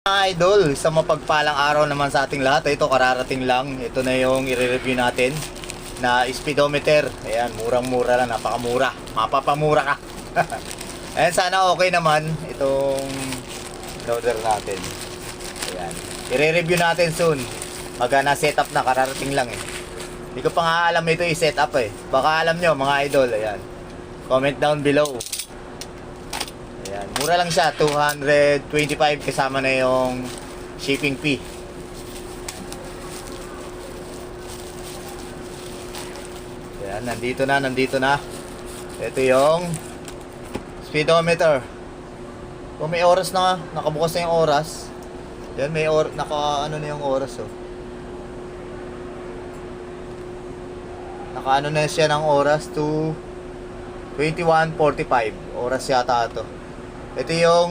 Mga idol, sa mapagpalang araw naman sa ating lahat. Ito kararating lang. Ito na yung i-review natin na speedometer. Ayan, murang-mura lang, napakamura. Mapapamura ka. Ayan, sana okay naman itong loader natin. Ayan, i-review natin soon. Pagka na-set up na, kararating lang eh. Hindi ko pa nga alam ito i-set up eh. Baka alam nyo mga idol. Ayan, comment down below. Ayan, mura lang siya, 225 kasama na yung shipping fee. Ayan, nandito na. Ito yung speedometer. Kung may oras na, nakabukas na yung oras. Ayan, may naka-ano na yung oras oh. Naka-ano na siya ng oras to 21:45. Oras yata ito. Ito yung